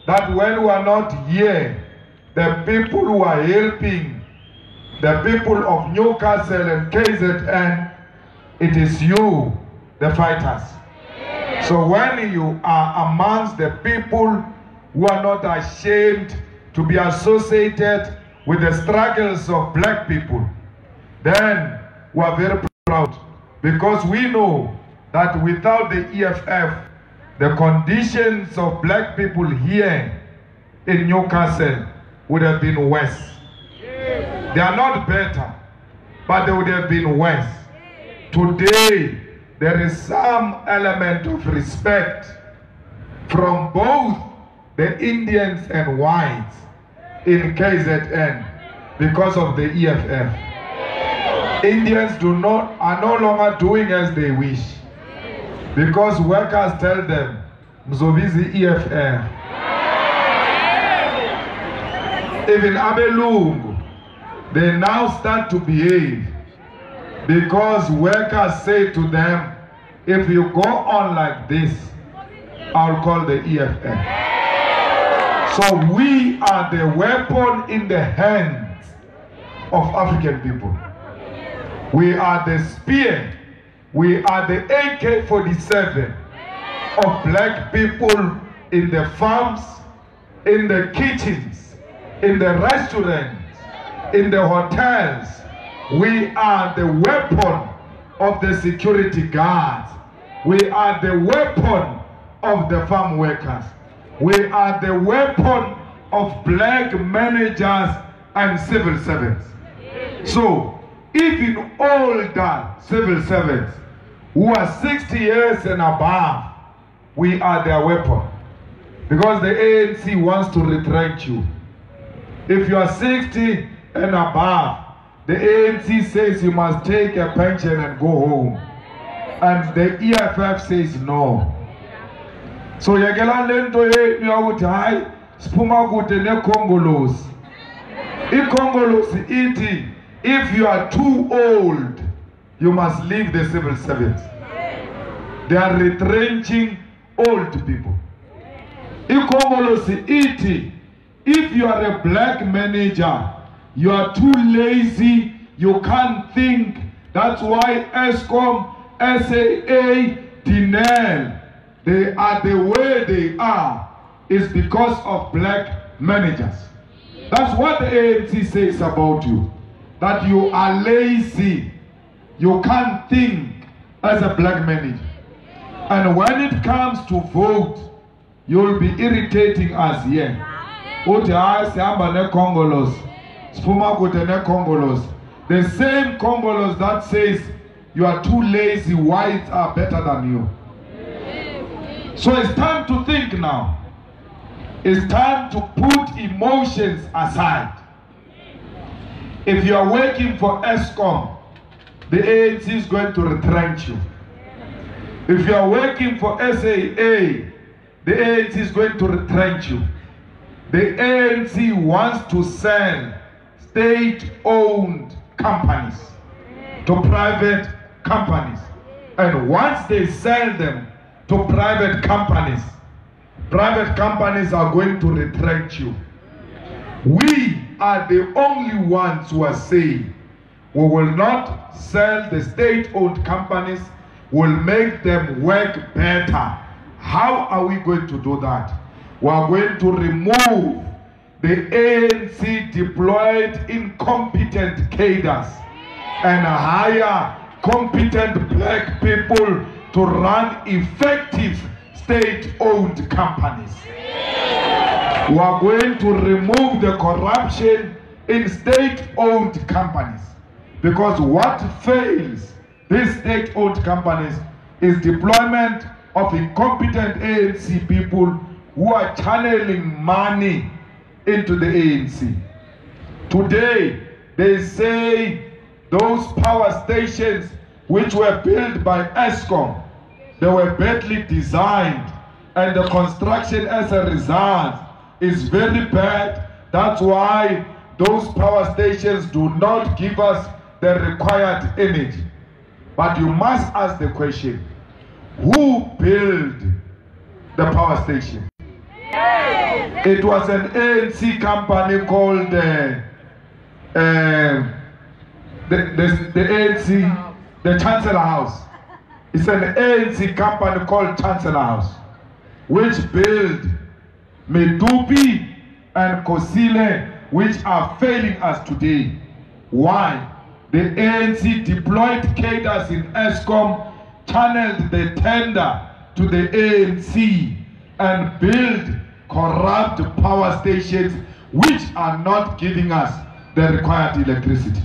that when we are not here, the people who are helping the people of Newcastle and KZN, it is you, the fighters. So when you are amongst the people who are not ashamed to be associated with the struggles of black people, then we are very proud, because we know that without the EFF, the conditions of black people here in Newcastle would have been worse. They are not better, but they would have been worse. Today, there is some element of respect from both the Indians and whites in KZN because of the EFF. Indians are no longer doing as they wish, because workers tell them, Mzovizi EFF. Even Abelungu, they now start to behave, because workers say to them, if you go on like this, I'll call the EFF. So we are the weapon in the hands of African people. We are the spear. We are the AK-47 of black people in the farms, in the kitchens, in the restaurants, in the hotels. We are the weapon of the security guards. We are the weapon of the farm workers. We are the weapon of black managers and civil servants. So, even older civil servants who are 60 years and above, we are their weapon. Because the ANC wants to retrench you. If you are 60 and above, the ANC says you must take a pension and go home. And the EFF says no. So yagela lento ye yakuthi hayi siphuma kude neCongolos. iCongolos ithi if you are too old, you must leave the civil service. They are retrenching old people. iCongolos ithi if you are a black manager, you are too lazy, you can't think. That's why ESCOM, SAA, DINEL, they are the way they are, is because of black managers. That's what the ANC says about you, that you are lazy, you can't think as a black manager. And when it comes to vote, you'll be irritating us here. The same Congolese that says you are too lazy, whites are better than you. So it's time to think now. It's time to put emotions aside. If you are working for ESCOM, the ANC is going to retrench you. If you are working for SAA, the ANC is going to retrench you. The ANC wants to sell state-owned companies to private companies. And once they sell them to private companies are going to retrench you. We are the only ones who are saying we will not sell the state-owned companies, we'll make them work better. How are we going to do that? We are going to remove the ANC deployed incompetent cadres and hire competent black people to run effective state-owned companies. We are going to remove the corruption in state-owned companies, because what fails these state-owned companies is deployment of incompetent ANC people who are channeling money into the ANC. Today, they say those power stations which were built by ESCOM, they were badly designed, and the construction as a result is very bad. That's why those power stations do not give us the required energy. But you must ask the question, who built the power station? It was an ANC company called the ANC, the Chancellor House. It's an ANC company called Chancellor House, which built Medupi and Kosile, which are failing us today. Why? The ANC deployed cadres in ESCOM, channeled the tender to the ANC, and built corrupt power stations which are not giving us the required electricity.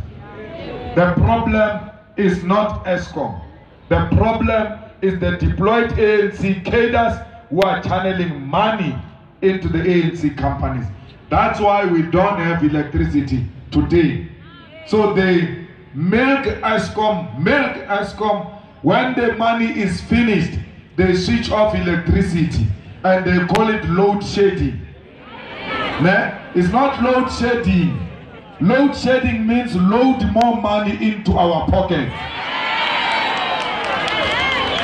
The problem is not ESCOM. The problem is the deployed ANC cadres who are channeling money into the ANC companies. That's why we don't have electricity today. So they milk ESCOM. When the money is finished, they switch off electricity and they call it load shedding. It's not load shedding. Load shedding means load more money into our pockets.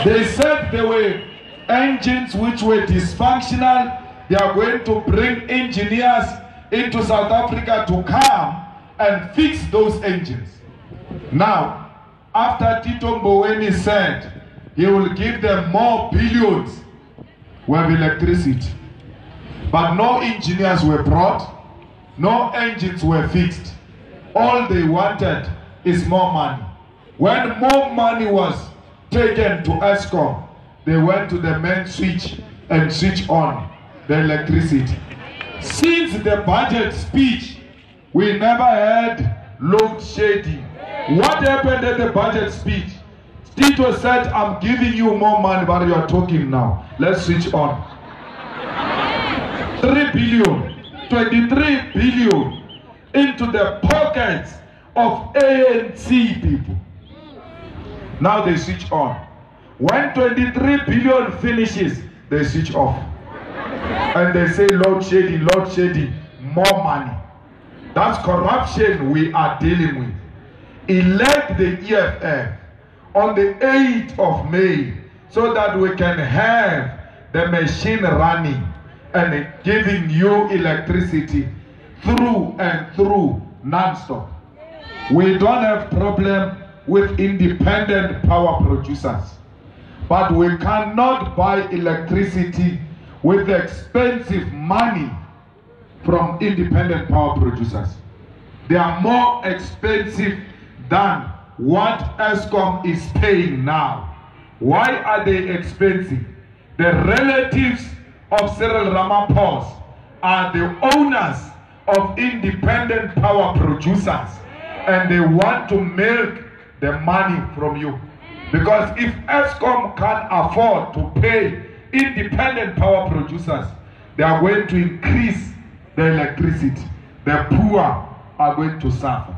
They said there were engines which were dysfunctional. They are going to bring engineers into South Africa to come and fix those engines. Now, after Tito Mboweni said he will give them more billions with electricity, but no engineers were brought, no engines were fixed. All they wanted is more money. When more money was taken to ESCOM, they went to the main switch and switch on the electricity. Since the budget speech, we never had load shedding. What happened at the budget speech? Tito said, I'm giving you more money, but you are talking now. Let's switch on. 3 billion, 23 billion into the pockets of ANC people. Now they switch on. When 23 billion finishes, they switch off. And they say load shedding, more money. That's corruption we are dealing with. Elect the EFF on the 8th of May so that we can have the machine running and giving you electricity through and through non-stop. We don't have problem with independent power producers, but we cannot buy electricity with expensive money from independent power producers. They are more expensive than what ESCOM is paying now. Why are they expensive? The relatives of Cyril Ramaphosa are the owners of independent power producers, and they want to milk the money from you. Because if ESCOM can't afford to pay independent power producers, they are going to increase the electricity. The poor are going to suffer.